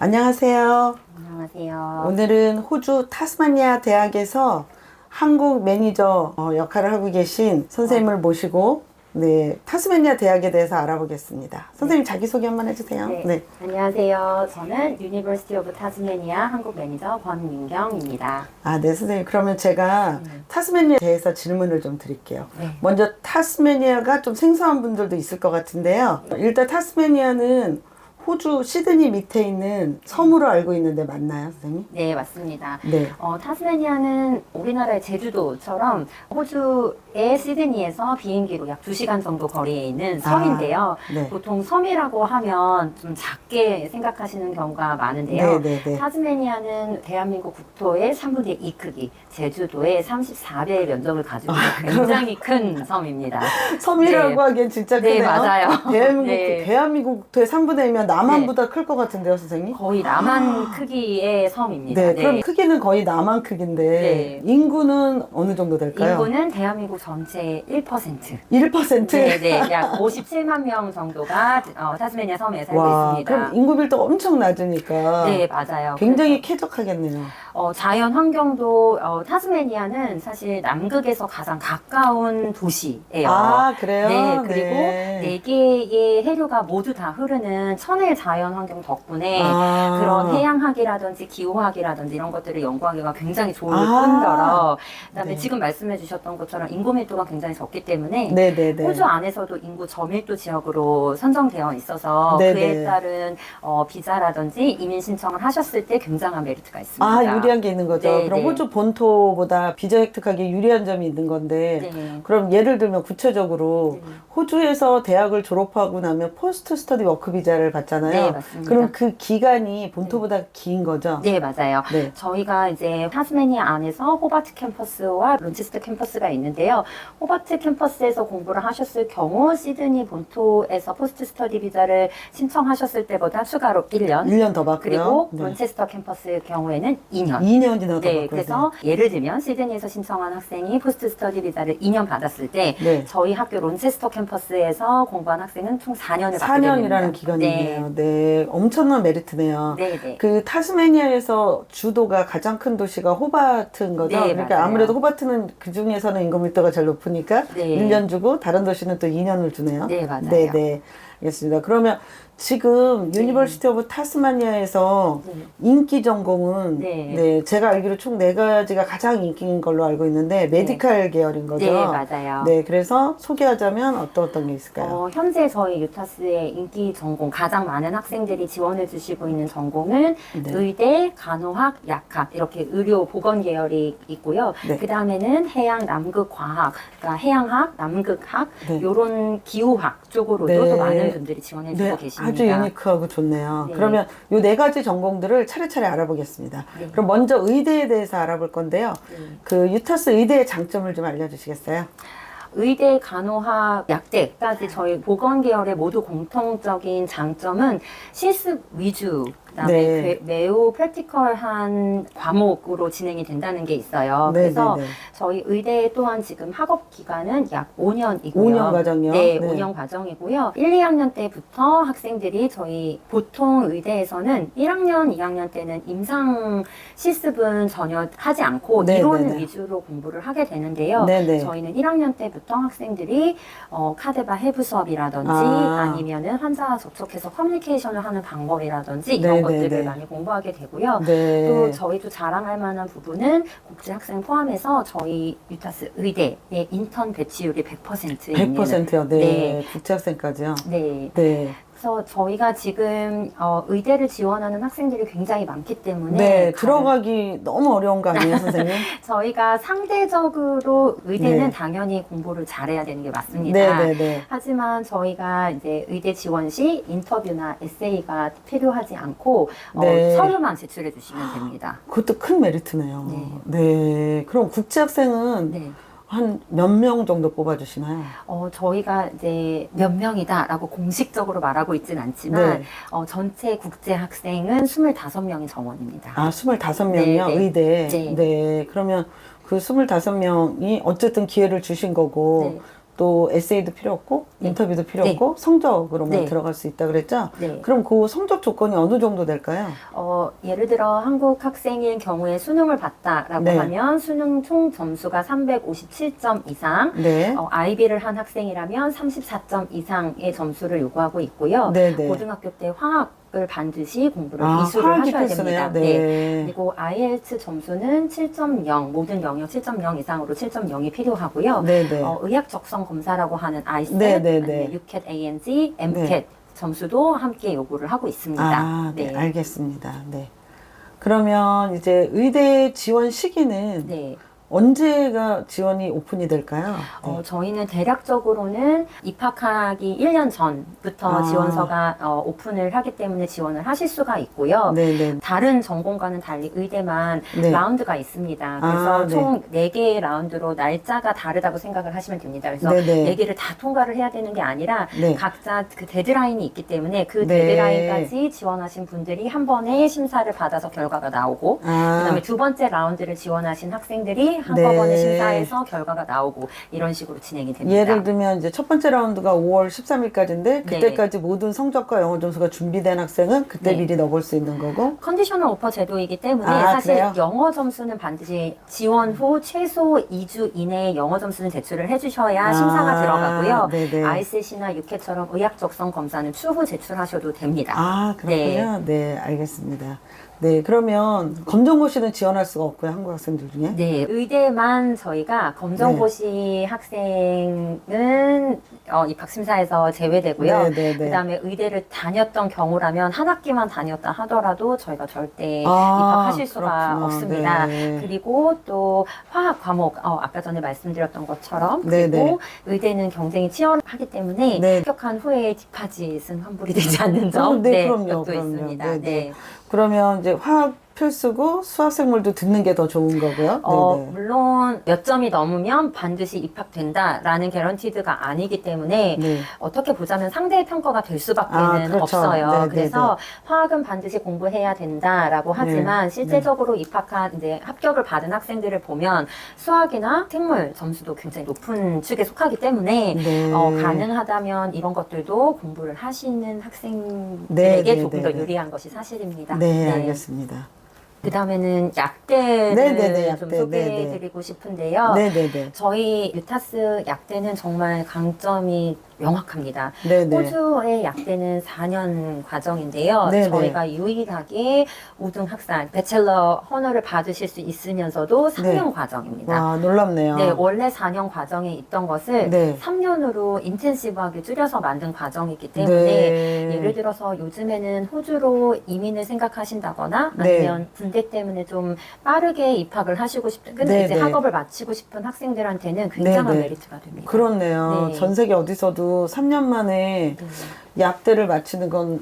안녕하세요. 안녕하세요. 오늘은 호주 타스마니아 대학에서 한국 매니저 역할을 하고 계신 선생님을 모시고 타스마니아 대학에 대해서 알아보겠습니다. 선생님 자기소개 한번 해주세요. 네. 안녕하세요. 저는 유니버시티 오브 타스마니아 한국 매니저 권민경입니다. 네, 선생님. 그러면 제가 타스마니아에 대해서 질문을 좀 드릴게요. 네. 먼저 타스마니아가 좀 생소한 분들도 있을 것 같은데요. 일단 타스마니아는 호주 시드니 밑에 있는 섬으로 알고 있는데 맞나요, 선생님? 네, 맞습니다. 네. 타스마니아는 우리나라의 제주도처럼 호주의 시드니에서 비행기로 약 2시간 정도 거리에 있는 섬인데요. 네. 보통 섬이라고 하면 좀 작게 생각하시는 경우가 많은데요. 네. 타스마니아는 대한민국 국토의 3분의 2 크기, 제주도의 34배의 면적을 가지고 있는 굉장히 큰 섬입니다. 섬이라고 네. 하기엔 진짜 크네요. 네, 맞아요. 대한민국 국토의 3분의 1면 남한보다 클 것 같은데요, 선생님? 거의 남한 크기의 섬입니다. 네, 그럼 크기는 거의 남한 크기인데 네. 인구는 어느 정도 될까요? 인구는 대한민국 전체의 1%. 1%? 네, 약 57만 명 정도가 타스마니아 섬에 살고 있습니다. 그럼 인구 밀도가 엄청 낮으니까 네, 맞아요. 굉장히 쾌적하겠네요. 자연 환경도 타스마니아는 사실 남극에서 가장 가까운 도시예요. 그래요? 네, 그리고 네 개의 해류가 모두 다 흐르는 천혜의 자연 환경 덕분에 그런 해양학이라든지 기후학이라든지 이런 것들을 연구하기가 굉장히 좋을 뿐더러 그다음에 지금 말씀해 주셨던 것처럼 인구 밀도가 굉장히 적기 때문에 호주 안에서도 인구 저밀도 지역으로 선정되어 있어서 그에 따른 비자라든지 이민 신청을 하셨을 때 굉장한 메리트가 있습니다. 유리한 게 있는 거죠. 그럼 호주 본토보다 비자 획득하기 유리한 점이 있는 건데 그럼 예를 들면 구체적으로 호주에서 대학을 졸업하고 나면 포스트 스터디 워크 비자를 받잖아요. 네, 맞습니다. 그럼 그 기간이 본토보다 긴 거죠? 네, 맞아요. 저희가 이제 타스마니아 안에서 호바트 캠퍼스와 론체스터 캠퍼스가 있는데요. 호바트 캠퍼스에서 공부를 하셨을 경우 시드니 본토에서 포스트 스터디 비자를 신청하셨을 때보다 추가로 1년 더 받고요. 그리고 론체스터 캠퍼스의 경우에는 2년. 2년이나 더 받고요. 그래서 예를 들면 시드니에서 신청한 학생이 포스트 스터디 비자를 2년 받았을 때 저희 학교 론체스터 캠퍼스에서 공부한 학생은 총 4년을 받게 됩니다. 4년이라는 기간이네요. 네, 엄청난 메리트네요. 그 타스마니아에서 주도가 가장 큰 도시가 호바트인 거죠? 그러니까 맞아요. 아무래도 호바트는 그 중에서는 인구 밀도가 제일 높으니까 1년 주고 다른 도시는 또 2년을 주네요. 네, 맞아요. 네. 알겠습니다. 그러면 지금 유니버시티 오브 타스마니아에서 인기 전공은 제가 알기로 총 4가지가 가장 인기인 걸로 알고 있는데 메디칼 계열인 거죠? 네, 맞아요. 그래서 소개하자면 어떤 게 있을까요? 현재 저희 유타스의 인기 전공 가장 많은 학생들이 지원해 주시고 있는 전공은 의대, 간호학, 약학 이렇게 의료 보건 계열이 있고요. 그 다음에는 해양 남극 과학, 그러니까 해양학, 남극학 이런 기후학 쪽으로도 또 많은 분들이 지원해 주고 계십니다. 아주 유니크하고 좋네요. 그러면 이 4가지 전공들을 차례차례 알아보겠습니다. 그럼 먼저 의대에 대해서 알아볼 건데요. 그 유타스 의대의 장점을 좀 알려주시겠어요? 의대, 간호학, 약대까지 저희 보건 계열의 모두 공통적인 장점은 실습 위주 그다음에 매우 프랙티컬한 과목으로 진행이 된다는 게 있어요. 그래서 저희 의대 또한 지금 학업 기간은 약 5년이고요. 5년 과정이요? 5년 과정이고요. 1, 2학년 때부터 학생들이 저희 보통 의대에서는 1학년, 2학년 때는 임상 실습은 전혀 하지 않고 이론 위주로 공부를 하게 되는데요. 저희는 1학년 때부터 학생들이 카데바 해부 수업이라든지 아니면은 환자와 접촉해서 커뮤니케이션을 하는 방법이라든지 이런 것들을 많이 공부하게 되고요. 또 저희도 자랑할 만한 부분은 국제 학생 포함해서 저희 유타스 의대의 인턴 배치율이 100%입니다. 100%요. 국제 학생까지요. 그래서 저희가 지금 의대를 지원하는 학생들이 굉장히 많기 때문에 들어가기 너무 어려운 거 아니에요, 선생님? 저희가 상대적으로 의대는 당연히 공부를 잘해야 되는 게 맞습니다. 하지만 저희가 이제 의대 지원 시 인터뷰나 에세이가 필요하지 않고 서류만 제출해 주시면 됩니다. 그것도 큰 메리트네요. 그럼 국제 학생은 한 몇 명 정도 뽑아주시나요? 저희가 이제 몇 명이다라고 공식적으로 말하고 있진 않지만 전체 국제 학생은 25명의 정원입니다. 25명이요? 의대. 그러면 그 25명이 어쨌든 기회를 주신 거고 또 에세이도 필요 없고 네. 인터뷰도 필요 네. 없고 성적으로만 네. 들어갈 수 있다 그랬죠? 네. 그럼 그 성적 조건이 어느 정도 될까요? 예를 들어 한국 학생인 경우에 수능을 봤다라고 네. 하면 수능 총 점수가 357점 이상, 네. IB를 한 학생이라면 34점 이상의 점수를 요구하고 있고요. 네, 네. 고등학교 때 화학을 반드시 공부를 아, 이수를 화학이 하셔야 필수네요. 됩니다. 네. 그리고 IELTS 점수는 7.0, 모든 영역 7.0 이상으로 7.0이 필요하고요. 네, 네. 의학 적성 검사라고 하는 ICET, 네, 네, 네. UCAT, ANG, MCAT 네. 점수도 함께 요구를 하고 있습니다. 아, 네, 알겠습니다. 네. 그러면 이제 의대 지원 시기는 네. 언제가 지원이 오픈이 될까요? 네. 저희는 대략적으로는 입학하기 1년 전부터 아. 지원서가 오픈을 하기 때문에 지원을 하실 수가 있고요. 네네. 다른 전공과는 달리 의대만 네. 라운드가 있습니다. 그래서 아, 네. 총 4개의 라운드로 날짜가 다르다고 생각을 하시면 됩니다. 그래서 네네. 4개를 다 통과를 해야 되는 게 아니라 네. 각자 그 데드라인이 있기 때문에 그 네. 데드라인까지 지원하신 분들이 한 번에 심사를 받아서 결과가 나오고 아, 그다음에 두 번째 라운드를 지원하신 학생들이 네. 한꺼번에 심사해서 결과가 나오고 이런 식으로 진행이 됩니다. 예를 들면 이제 첫 번째 라운드가 5월 13일까지인데 그때까지 모든 성적과 영어 점수가 준비된 학생은 그때 네. 미리 넣어볼 수 있는 거고. 컨디셔널 오퍼 제도이기 때문에 아, 사실 그래요? 영어 점수는 반드시 지원 후 최소 2주 이내에 영어 점수는 제출을 해주셔야 심사가 들어가고요. 네네. ICC나 UCAT처럼 의학 적성 검사는 추후 제출하셔도 됩니다. 아, 그렇군요. 네, 알겠습니다. 네, 그러면 검정고시는 지원할 수가 없고요, 한국 학생들 중에. 네, 의대만 저희가 검정고시 학생은 입학 심사에서 제외되고요. 네, 네, 네. 그다음에 의대를 다녔던 경우라면 한 학기만 다녔다 하더라도 저희가 절대 아, 입학하실 수가 그렇구나. 없습니다. 네. 그리고 또 화학 과목 아까 전에 말씀드렸던 것처럼 네, 그리고 네. 의대는 경쟁이 치열하기 때문에 네. 합격한 후에 디파짓은 환불이 되지 않는 점 네, 그럼요, 그것도 그럼요. 있습니다. 네, 네. 네. 그러면 이제 화학 필수고 수학 생물도 듣는 게 더 좋은 거고요. 네네. 물론 몇 점이 넘으면 반드시 입학된다라는 개런티드가 아니기 때문에 네. 어떻게 보자면 상대의 평가가 될 수밖에는 아, 그렇죠. 없어요. 네, 네, 그래서 화학은 반드시 공부해야 된다라고 하지만 네, 실제적으로 입학한 이제 합격을 받은 학생들을 보면 수학이나 생물 점수도 굉장히 높은 축에 속하기 때문에 네. 가능하다면 이런 것들도 공부를 하시는 학생들에게 네, 네, 조금 네, 더 네. 유리한 것이 사실입니다. 네, 알겠습니다. 그 다음에는 약대를 네네네, 좀 약대, 소개해드리고 싶은데요. 네네네. 저희 유타스 약대는 정말 강점이 명확합니다. 네네. 호주의 약대는 4년 과정인데요. 네네. 저희가 유일하게 우등 학사, 배첼러 헌어를 받으실 수 있으면서도 3년 네. 과정입니다. 와, 놀랍네요. 네, 원래 4년 과정에 있던 것을 네. 3년으로 인텐시브하게 줄여서 만든 과정이기 때문에 네. 예를 들어서 요즘에는 호주로 이민을 생각하신다거나 네. 아니면 군대 때문에 좀 빠르게 입학을 하시고 싶은 근데 네, 이제 네. 학업을 마치고 싶은 학생들한테는 굉장한 네, 네. 메리트가 됩니다. 그렇네요. 네. 전 세계 어디서도 3년 만에 네. 약대를 마치는 건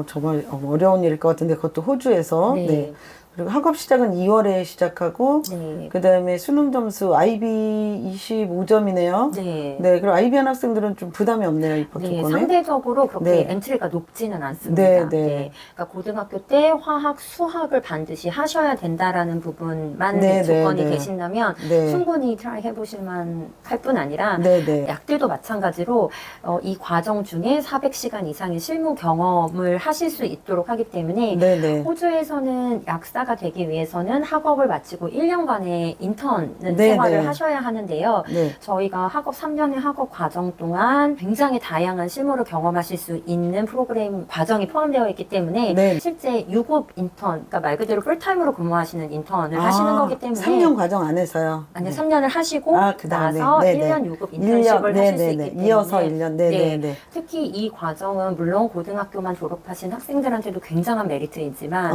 정말 어려운 일일 것 같은데 그것도 호주에서. 네. 네. 그리고 학업 시작은 2월에 시작하고 네. 그 다음에 수능 점수 IB 25점이네요. 네. 네, 그리고 IB한 학생들은 좀 부담이 없네요, 입학 네, 조건에. 상대적으로 그렇게 네. 엔트리가 높지는 않습니다. 네, 네. 그러니까 고등학교 때 화학, 수학을 반드시 하셔야 된다라는 부분만 네, 조건이 네, 네. 계신다면 네. 충분히 트라이 해보실만 할 뿐 아니라 네, 네. 약대도 마찬가지로 이 과정 중에 400시간 이상의 실무 경험을 하실 수 있도록 하기 때문에 네, 네. 호주에서는 약사가 되기 위해서는 학업을 마치고 1년간의 인턴 네, 생활을 네. 하셔야 하는데요. 네. 저희가 학업 3년의 학업 과정 동안 굉장히 다양한 실무를 경험하실 수 있는 프로그램 과정이 포함되어 있기 때문에 네. 실제 유급 인턴, 그러니까 말 그대로 풀타임으로 근무하시는 인턴을 하시는 거기 때문에 3년 과정 안에서요. 아니요, 네. 3년을 하시고 그다음에. 나서 네, 네. 1년 유급 인턴십을 하실 수 있기 때문에 이어서 1년. 네, 네, 네. 특히 이 과정은 물론 고등학교만 졸업하신 학생들한테도 굉장한 메리트이지만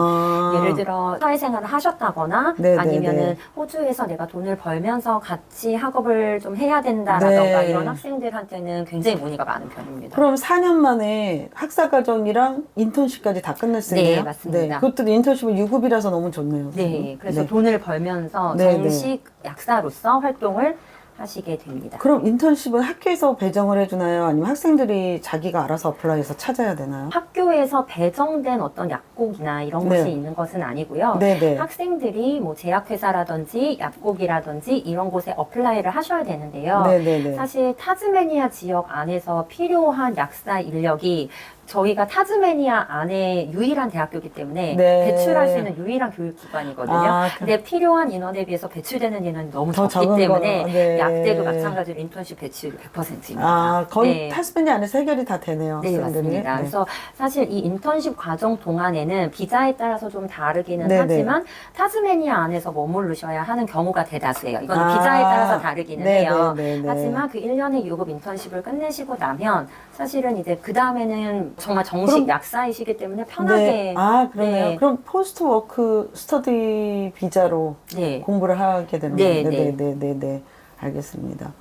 예를 들어 사회생활을 하셨다거나 네, 네, 아니면은 네. 호주에서 내가 돈을 벌면서 같이 학업을 좀 해야 된다라던가 네. 이런 학생들한테는 굉장히 문의가 많은 편입니다. 그럼 4년 만에 학사 과정이랑 인턴십까지 다 끝낼 수 있네요? 네, 맞습니다. 그것도 인턴십은 유급이라서 너무 좋네요. 네, 그래서 네. 돈을 벌면서 네, 정식 약사로서 활동을 하시게 됩니다. 그럼 인턴십은 학교에서 배정을 해주나요? 아니면 학생들이 자기가 알아서 어플라이해서 찾아야 되나요? 학교에서 배정된 어떤 약국이나 이런 네. 곳이 있는 것은 아니고요. 네네. 학생들이 뭐 제약회사라든지 약국이라든지 이런 곳에 어플라이를 하셔야 되는데요. 네네네. 사실 타즈메니아 지역 안에서 필요한 약사 인력이 저희가 타즈메니아 안에 유일한 대학교이기 때문에 네. 배출할 수 있는 유일한 교육기관이거든요. 아, 근데 필요한 인원에 비해서 배출되는 인원이 너무 더 적기 적은 때문에 거로, 네. 약대도 마찬가지로 인턴십 배출이 100%입니다. 아, 거의 네. 타스마니아 안에서 해결이 다 되네요. 네, 학생들이. 맞습니다. 네. 그래서 사실 이 인턴십 과정 동안에는 비자에 따라서 좀 다르기는 네네. 하지만 타즈메니아 안에서 머무르셔야 하는 경우가 대다수예요. 이건 아, 비자에 따라서 다르기는 해요. 네네네네. 하지만 그 1년의 유급 인턴십을 끝내시고 나면 사실은 이제 그 다음에는 정말 정식 그럼- 약사이시기 때문에 편하게 네. 아, 그러네요. 네. 그럼 포스트 워크 스터디 비자로 네. 공부를 하게 되는 네, 거예요. 네. 네네네. 알겠습니다.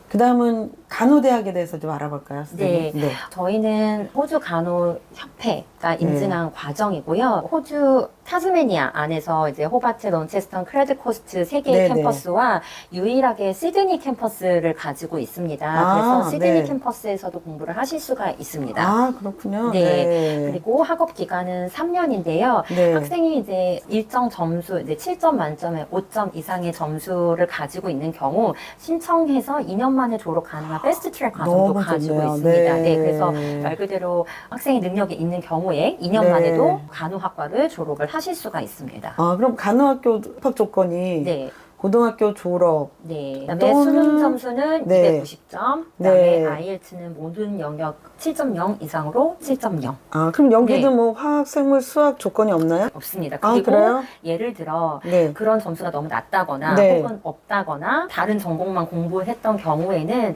그 다음은 간호대학에 대해서 좀 알아볼까요? 네. 선생님? 저희는 호주 간호협회가 인증한 과정이고요. 호주 타즈메니아 안에서 이제 호바트, 런체스턴, 크레드코스트 세 개의 네네. 캠퍼스와 유일하게 시드니 캠퍼스를 가지고 있습니다. 아, 그래서 시드니 네. 캠퍼스에서도 공부를 하실 수가 있습니다. 아, 그렇군요. 네. 그리고 학업 기간은 3년인데요. 네. 학생이 이제 일정 점수, 이제 7점 만점에 5점 이상의 점수를 가지고 있는 경우 신청해서 2년 만에 졸업 가능한 패스트 트랙 과정도 너무 가지고 좋네요. 있습니다. 네. 네. 그래서 말 그대로 학생의 능력이 있는 경우에 2년 네. 만에도 간호학과를 졸업을 하실 수가 있습니다. 아, 그럼 간호학교 입학 조건이 네. 고등학교 졸업, 네. 그다음에 또는- 수능 점수는 네. 290점, 그다음에 네. IELTS는 모든 영역 7.0 이상으로 7.0 아, 그럼 여기도 네. 뭐 화학, 생물, 수학 조건이 없나요? 없습니다. 아, 그리고 그래요? 예를 들어 네. 그런 점수가 너무 낮다거나 네. 혹은 없다거나 다른 전공만 공부했던 경우에는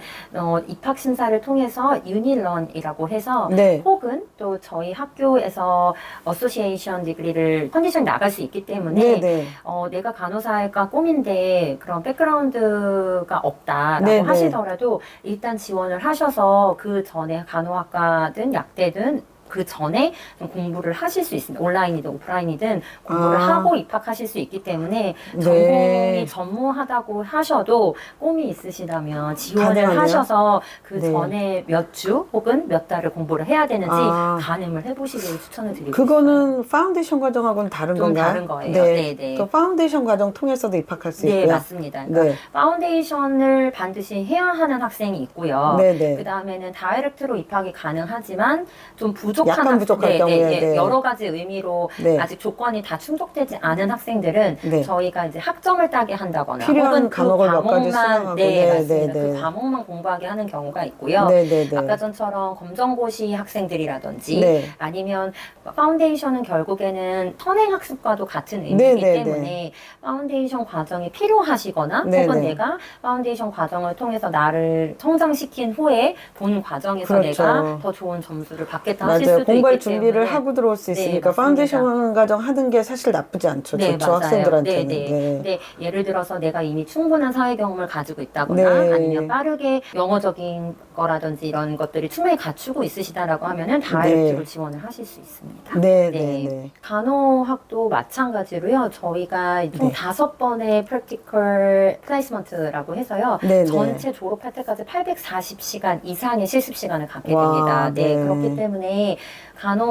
입학 심사를 통해서 유니런이라고 해서 네. 혹은 또 저희 학교에서 어소시에이션 디그리를 컨디션이 나갈 수 있기 때문에 네, 네. 내가 간호사가 꿈인데 그런 백그라운드가 없다라고 네, 네. 하시더라도 일단 지원을 하셔서 그 전에 간호학과든 약대든 그 전에 좀 공부를 하실 수 있습니다. 온라인이든 오프라인이든 공부를 아. 하고 입학하실 수 있기 때문에 네. 전공이 전무하다고 하셔도 꿈이 있으시다면 지원을 가능하네요. 하셔서 그 네. 전에 몇 주 혹은 몇 달을 공부를 해야 되는지 아. 가늠을 해보시길 추천을 드리고 있어요. 그거는 파운데이션 과정하고는 다른 좀 건가요? 다른 거예요. 네. 네, 네. 또 파운데이션 과정 통해서도 입학할 수 네, 있고요. 맞습니다. 그러니까 네. 파운데이션을 반드시 해야 하는 학생이 있고요. 네, 네. 그 다음에는 다이렉트로 입학이 가능하지만 좀 부족한 약간 부족할 경우에, 네. 여러 가지 의미로 네. 아직 조건이 다 충족되지 않은 학생들은 네. 저희가 이제 학점을 따게 한다거나 필요한 혹은 그 과목을 몇 가지 과목만 수강하고. 네, 네, 맞습니다. 네, 네. 그 과목만 공부하게 하는 경우가 있고요. 네, 네, 네. 아까 전처럼 검정고시 학생들이라든지 네. 아니면 파운데이션은 결국에는 선행학습과도 같은 의미이기 네, 네, 때문에 파운데이션 과정이 필요하시거나 네, 혹은 네. 내가 파운데이션 과정을 통해서 나를 성장시킨 후에 본 과정에서 그렇죠. 내가 더 좋은 점수를 받겠다 하실 맞아요. 수도 공부할 있기 준비를 때문에 하고 들어올 수 네, 있으니까 맞습니다. 파운데이션 과정 하는 게 사실 나쁘지 않죠. 네, 좋죠. 맞아요. 학생들한테는. 네, 네. 네. 근데 예를 들어서 내가 이미 충분한 사회 경험을 가지고 있다거나 네. 아니면 빠르게 영어적인 거라든지 이런 것들이 충분히 갖추고 있으시다라고 하면은 다이렉트로 네. 지원을 하실 수 있습니다. 네, 네, 네. 간호학도 마찬가지로요. 저희가 총 네. 5번의 practical placement라고 해서요. 네, 네. 전체 졸업할 때까지 840시간 이상의 실습 시간을 갖게 와, 됩니다. 네, 네. 그렇기 때문에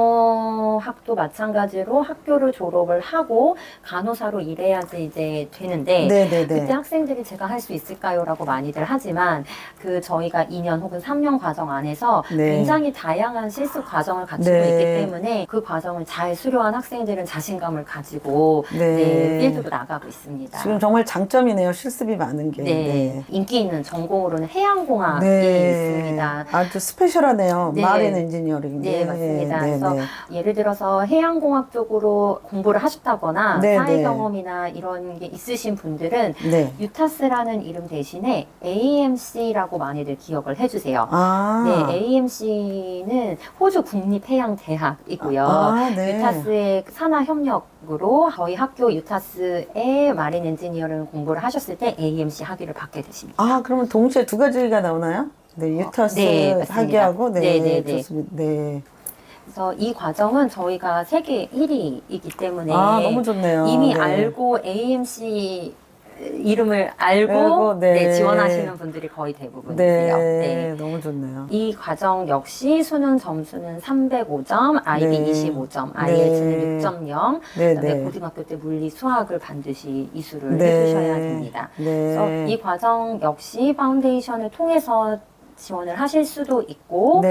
간호학도 마찬가지로 학교를 졸업을 하고 간호사로 일해야지 이제 되는데 네, 네, 네. 그때 학생들이 제가 할 수 있을까요? 라고 많이들 하지만 그 저희가 2년 혹은 3년 과정 안에서 네. 굉장히 다양한 실습 과정을 갖추고 네. 있기 때문에 그 과정을 잘 수료한 학생들은 자신감을 가지고 네. 네, 필드로 나가고 있습니다. 지금 정말 장점이네요. 실습이 많은 게. 네, 인기 있는 전공으로는 해양공학이 네. 있습니다. 아주 스페셜하네요. 네. 마린 엔지니어링. 네, 맞습니다. 네, 그래서 네. 예를 들어서 해양공학 쪽으로 공부를 하셨다거나 네, 사회 네. 경험이나 이런 게 있으신 분들은 네. 유타스라는 이름 대신에 AMC라고 많이들 기억을 해주세요. 아. 네, AMC는 호주 국립해양대학이고요. 아, 네. 유타스의 산하협력으로 저희 학교 유타스의 마린 엔지니어링 공부를 하셨을 때 AMC 학위를 받게 되십니다. 아, 그러면 동시에 두 가지가 나오나요? 네, 유타스 네, 맞습니다. 학위하고, 네, 네, 네, 네. 좋습니다. 네. 그래서 이 과정은 저희가 세계 1위이기 때문에 아, 너무 좋네요. 이미 네. 알고 AMC 이름을 알고 지원하시는 분들이 거의 대부분이세요. 네, 너무 좋네요. 이 과정 역시 수능 점수는 305점, IB 25점, IELTS는 6.0, 그다음에 고등학교 때 물리, 수학을 반드시 이수를 해주셔야 됩니다. 그래서 이 과정 역시 파운데이션을 통해서 지원을 하실 수도 있고,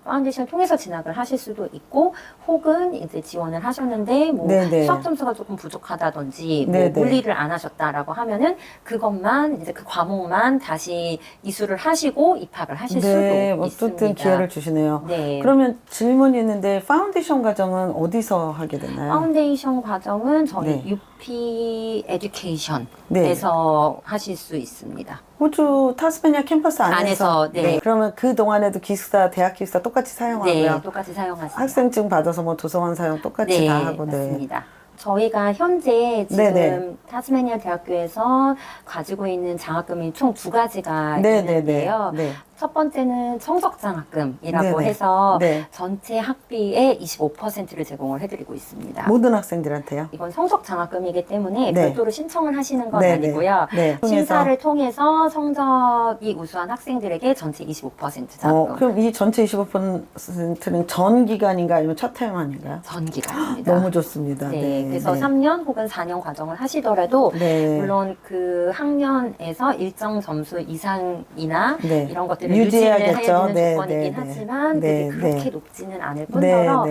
파운데이션 통해서 진학을 하실 수도 있고, 혹은 이제 지원을 하셨는데, 뭐, 수학 점수가 조금 부족하다든지, 뭐, 물리를 안 하셨다라고 하면은, 그것만, 이제 그 과목만 다시 이수를 하시고 입학을 하실 수도 있습니다. 어쨌든 기회를 주시네요. 그러면 질문이 있는데, 파운데이션 과정은 어디서 하게 되나요? 파운데이션 과정은 저희 UP 에듀케이션에서 하실 수 있습니다. 호주 타스마니아 캠퍼스 안에서 네. 그러면 그 동안에도 기숙사, 대학 기숙사 똑같이 사용하고요. 네, 똑같이 사용하십니다. 학생증 받아서 뭐 도서관 사용 똑같이 다 하고. 맞습니다. 저희가 현재 지금 타스마니아 대학교에서 가지고 있는 장학금이 총 2가지가 있는데요. 첫 번째는 청석장학금이라고 해서 전체 학비의 25%를 제공을 해드리고 있습니다. 모든 학생들한테요? 이건 성적장학금이기 때문에 별도로 신청을 하시는 건 아니고요. 심사를 통해서 성적이 우수한 학생들에게 전체 25% 장학금. 그럼 이 전체 25%는 전 기간인가 아니면 첫 타임 아닌가요? 전 기간입니다. 너무 좋습니다. 그래서 3년 혹은 4년 과정을 하시더라도 물론 그 학년에서 일정 점수 이상이나 이런 것들을 유지해야겠죠. 해야 되는 조건이긴 하지만 그렇게 높지는 않을 뿐더러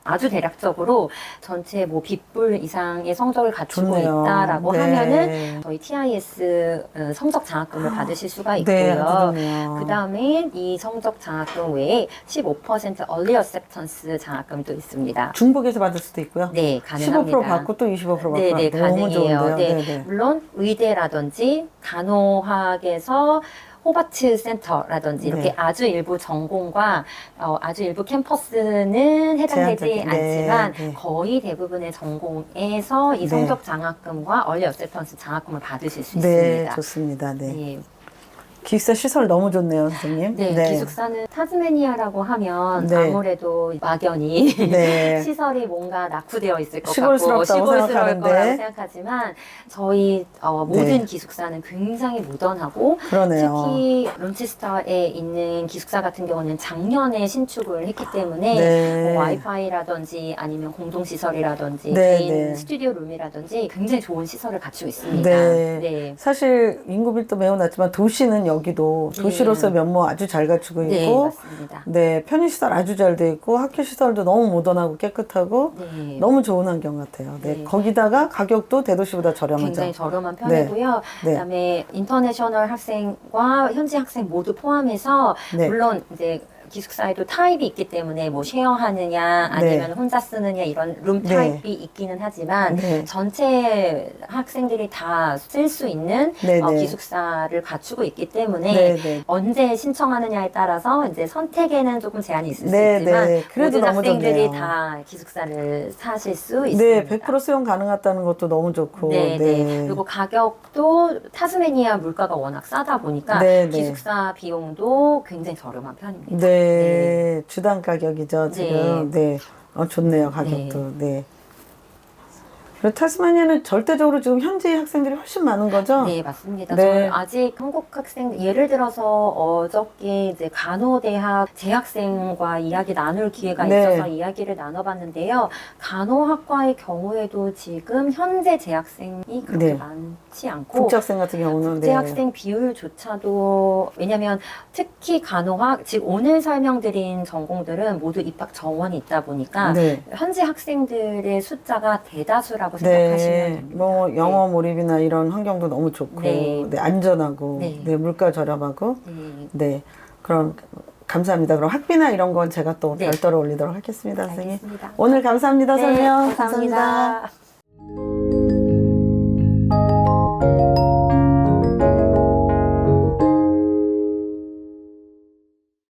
아주 대략적으로 전체 뭐 B불 이상의 성적을 갖추고 있다라고 하면은 저희 TIS 성적 장학금을 받으실 수가 있고요. 그 다음에 이 성적 장학금 외에 15% Early Acceptance 장학금도 있습니다. 중복해서 받을 수도 있고요. 네, 가능합니다. 15% 받고 또 25% 받고. 네, 너무 가능해요. 좋은데요. 물론 의대라든지 간호학에서 호바트 센터라든지 이렇게 아주 일부 전공과 아주 일부 캠퍼스는 해당되지 않지만 거의 대부분의 전공에서 이 성적 장학금과 얼리 어세턴스 장학금을 받으실 수 있습니다. 네, 좋습니다. 기숙사 시설 너무 좋네요, 선생님. 기숙사는 타스마니아라고 하면 아무래도 막연히 시설이 뭔가 낙후되어 있을 것 같고 시골스러울 거라고 생각하지만 저희 모든 기숙사는 굉장히 모던하고 특히 론체스터에 있는 기숙사 같은 경우는 작년에 신축을 했기 때문에 뭐 와이파이라든지 아니면 공동시설이라든지 개인 스튜디오 룸이라든지 굉장히 좋은 시설을 갖추고 있습니다. 사실 인구 밀도 매우 낮지만 도시는 여기도 도시로서 면모 아주 잘 갖추고 있고, 맞습니다. 편의시설 아주 잘 돼 있고, 학교시설도 너무 모던하고 깨끗하고, 너무 좋은 환경 같아요. 거기다가 가격도 대도시보다 저렴하죠. 굉장히 저렴한 편이고요. 그다음에 인터내셔널 학생과 현지 학생 모두 포함해서 물론 이제 기숙사에도 타입이 있기 때문에 뭐 쉐어하느냐 아니면 혼자 쓰느냐 이런 룸 타입이 있기는 하지만 전체 학생들이 다 쓸 수 있는 기숙사를 갖추고 있기 때문에 언제 신청하느냐에 따라서 이제 선택에는 조금 제한이 있을 수 있지만 그래도 모든 너무 학생들이 좋네요. 다 기숙사를 사실 수 있습니다. 100% 수용 가능하다는 것도 너무 좋고. 그리고 가격도 타스마니아 물가가 워낙 싸다 보니까 기숙사 비용도 굉장히 저렴한 편입니다. 주당 가격이죠, 지금. 좋네요, 가격도. 그리고 타스마니아는 절대적으로 지금 현지 학생들이 훨씬 많은 거죠? 네, 맞습니다. 저는 아직 한국 학생, 예를 들어서 어저께 이제 간호대학 재학생과 이야기 나눌 기회가 있어서 이야기를 나눠봤는데요. 간호학과의 경우에도 지금 현재 재학생이 그렇게 많지 않고 국제학생 같은 경우는 국제학생 비율조차도 왜냐하면 특히 간호학, 즉 오늘 설명드린 전공들은 모두 입학 정원이 있다 보니까 현지 학생들의 숫자가 대다수라고 생각하시면 됩니다. 뭐 영어 몰입이나 이런 환경도 너무 좋고 안전하고 물가 저렴하고 그럼 감사합니다. 그럼 학비나 이런 건 제가 또 별도로 올리도록 하겠습니다, 선생님. 오늘 감사합니다, 설명. 감사합니다.